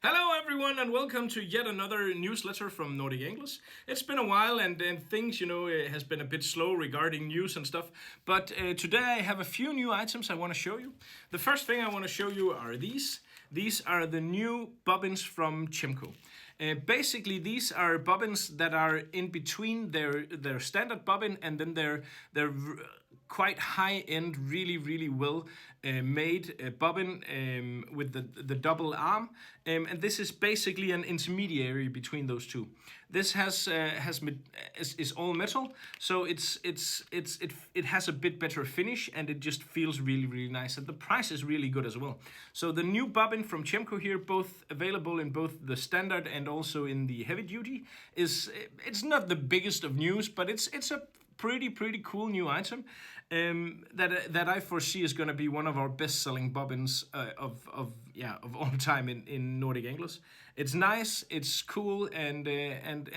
Hello everyone and welcome to yet another newsletter from Nordic English. It's been a while and things, has been a bit slow regarding news and stuff. But today I have a few new items I want to show you. The first thing I want to show you are these. These are the new bobbins from Tiemco. Basically, these are bobbins that are in between their standard bobbin and then their quite high-end, really well made bobbin with the double arm, and this is basically an intermediary between those two. This is all metal, so it has a bit better finish and it just feels really nice, and the price is really good as well. So the new bobbin from Tiemco here, both available in both the standard and also in the heavy duty, it's not the biggest of news, but it's a pretty cool new item that I foresee is going to be one of our best-selling bobbins of all time in Nordic English. It's nice, it's cool, and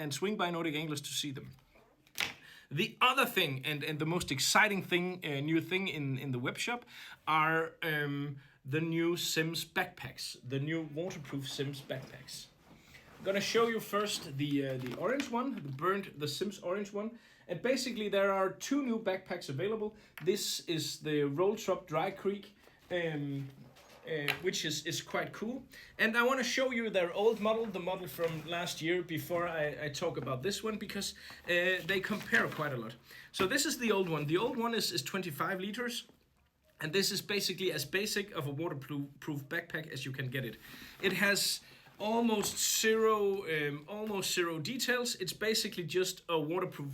swing by Nordic English to see them. The other thing and the most exciting thing, new thing in the web shop are the new Sims backpacks, the new waterproof Sims backpacks. I'm gonna show you first the orange one, the Sims orange one. And basically there are two new backpacks available. This is the Roll Top Dry Creek, which is quite cool. And I want to show you their old model, the model from last year, before I talk about this one, because they compare quite a lot. So this is the old one. The old one is 25 liters. And this is basically as basic of a waterproof backpack as you can get it. It has almost zero details. It's basically just a waterproof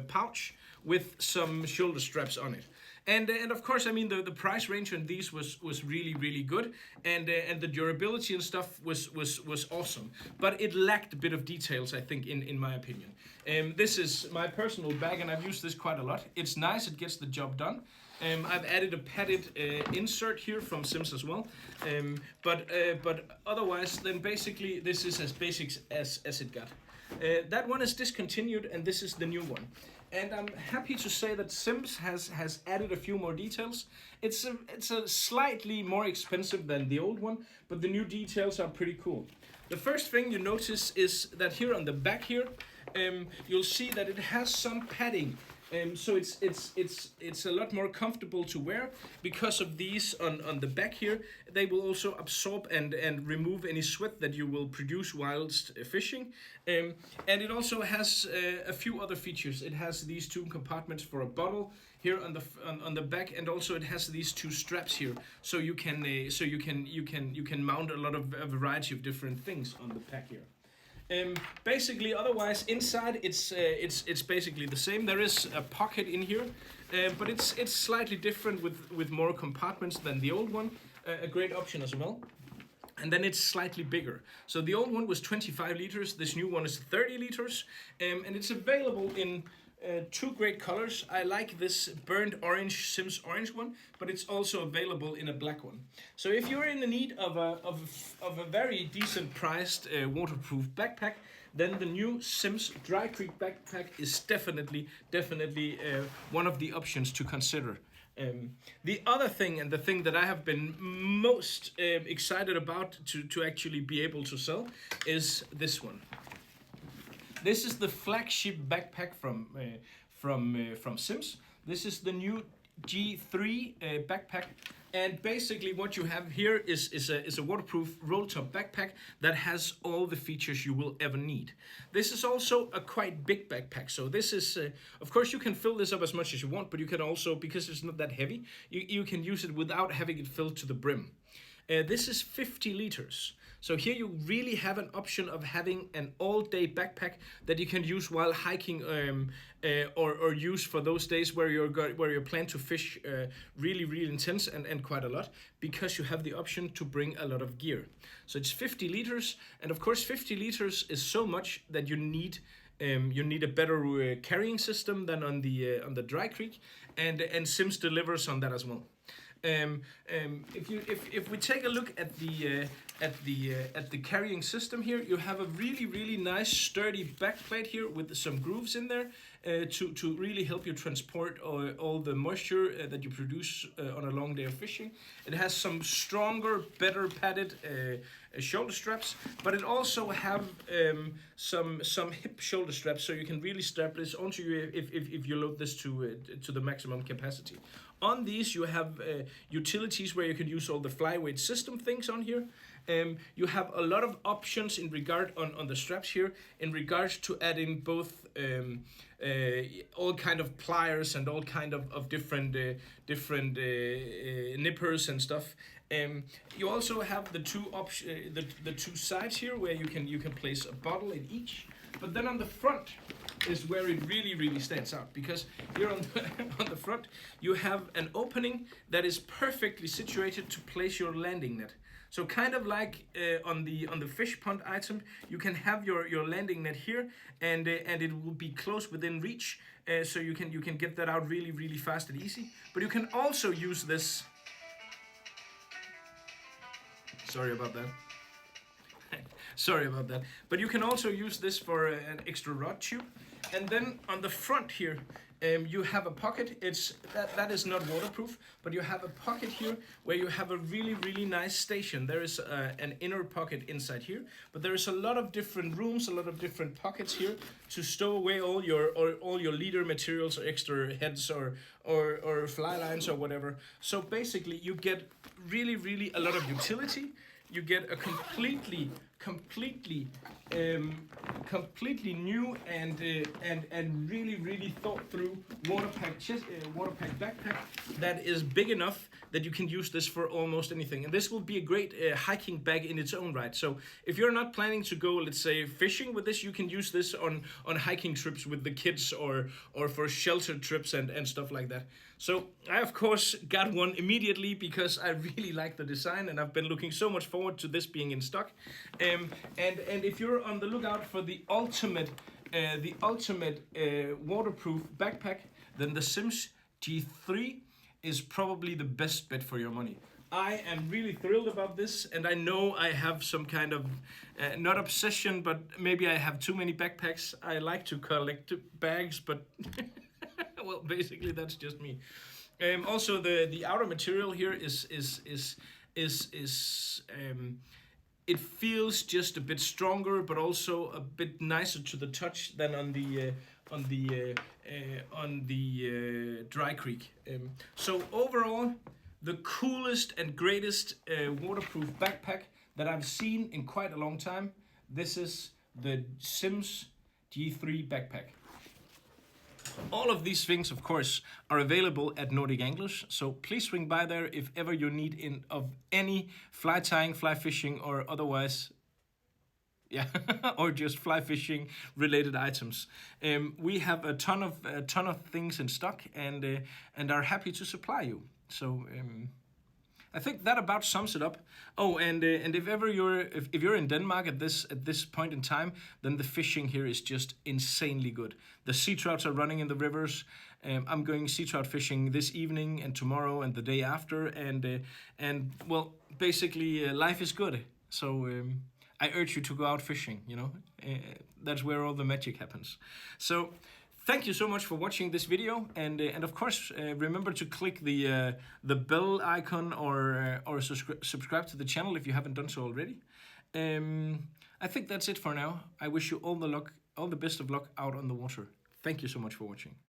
pouch with some shoulder straps on it. And of course, I mean, the price range on these was really good, and the durability and stuff was awesome. But it lacked a bit of details, I think, in my opinion. This is my personal bag, and I've used this quite a lot. It's nice, it gets the job done. I've added a padded insert here from Sims as well, but otherwise, then basically this is as basic as it got. That one is discontinued, and this is the new one. And I'm happy to say that Sims has added a few more details. It's a slightly more expensive than the old one, but the new details are pretty cool. The first thing you notice is that here on the back here, you'll see that it has some padding. So it's a lot more comfortable to wear because of these on the back here. They will also absorb and remove any sweat that you will produce whilst fishing. And it also has a few other features. It has these two compartments for a bottle here on the back, and also it has these two straps here, so you can mount a lot of a variety of different things on the pack here. Basically, otherwise inside it's basically the same. There is a pocket in here, but it's slightly different with more compartments than the old one. A great option as well. And then it's slightly bigger. So the old one was 25 liters. This new one is 30 liters, and it's available in two great colors. I like this burnt orange Sims orange one, but it's also available in a black one. So if you're in the need of a very decent priced waterproof backpack, then the new Sims Dry Creek backpack is definitely one of the options to consider. The other thing, and the thing that I have been most excited about to actually be able to sell, is this one. This is the flagship backpack from Sims. This is the new G3 backpack, and basically what you have here is a waterproof roll-top backpack that has all the features you will ever need. This is also a quite big backpack, so this is, of course you can fill this up as much as you want, but you can also, because it's not that heavy, you can use it without having it filled to the brim. This is 50 liters. So here you really have an option of having an all-day backpack that you can use while hiking, or use for those days where you plan to fish really intense and quite a lot, because you have the option to bring a lot of gear. So it's 50 liters, and of course 50 liters is so much that you need a better carrying system than on the Dry Creek, and Sims delivers on that as well. If we take a look at the carrying system here, you have a really nice sturdy backplate here with some grooves in there to really help you transport all the moisture that you produce on a long day of fishing. It has some stronger, better padded shoulder straps, but it also have some hip shoulder straps, so you can really strap this onto you if you load this to the maximum capacity. On these you have utilities where you can use all the flyweight system things on here. You have a lot of options in regard on the straps here in regards to adding both all kind of pliers and all kind of different nippers and stuff. You also have the two sides here where you can place a bottle in each. But then on the front is where it really stands out, because here on the front you have an opening that is perfectly situated to place your landing net. So kind of like on the fish pond item, you can have your landing net here, and it will be close within reach, so you can get that out really fast and easy. But you can also use this. Sorry about that. Sorry about that. But you can also use this for an extra rod tube. And then on the front here, you have a pocket. That is not waterproof, but you have a pocket here where you have a really nice station. There is an inner pocket inside here, but there is a lot of different rooms, a lot of different pockets here to stow away all your leader materials, or extra heads, or fly lines or whatever. So basically, you get really a lot of utility. You get a completely new and really thought through water pack backpack that is big enough that you can use this for almost anything. And this will be a great hiking bag in its own right. So if you're not planning to go, let's say, fishing with this, you can use this on hiking trips with the kids, or for sheltered trips and stuff like that. So I of course got one immediately because I really like the design, and I've been looking so much forward to this being in stock. And if you're on the lookout for the ultimate waterproof backpack, then the Sims G3 is probably the best bet for your money. I am really thrilled about this, and I know I have some kind of, not obsession, but maybe I have too many backpacks. I like to collect bags, but well, basically that's just me. Also, the outer material here is it feels just a bit stronger, but also a bit nicer to the touch than on the Dry Creek. So overall, the coolest and greatest waterproof backpack that I've seen in quite a long time. This is the Sims G3 backpack. All of these things, of course, are available at Nordic Anglers, so please swing by there if ever you need of any fly tying, fly fishing, or otherwise, yeah, or just fly fishing related items. We have a ton of things in stock, and are happy to supply you. So I think that about sums it up. Oh, and if you're in Denmark at this point in time, then the fishing here is just insanely good. The sea trouts are running in the rivers. I'm going sea trout fishing this evening and tomorrow and the day after, and well, basically life is good. So I urge you to go out fishing. You know, that's where all the magic happens. So thank you so much for watching this video, and of course remember to click the bell icon or subscribe to the channel if you haven't done so already. I think that's it for now. I wish you all the best of luck out on the water. Thank you so much for watching.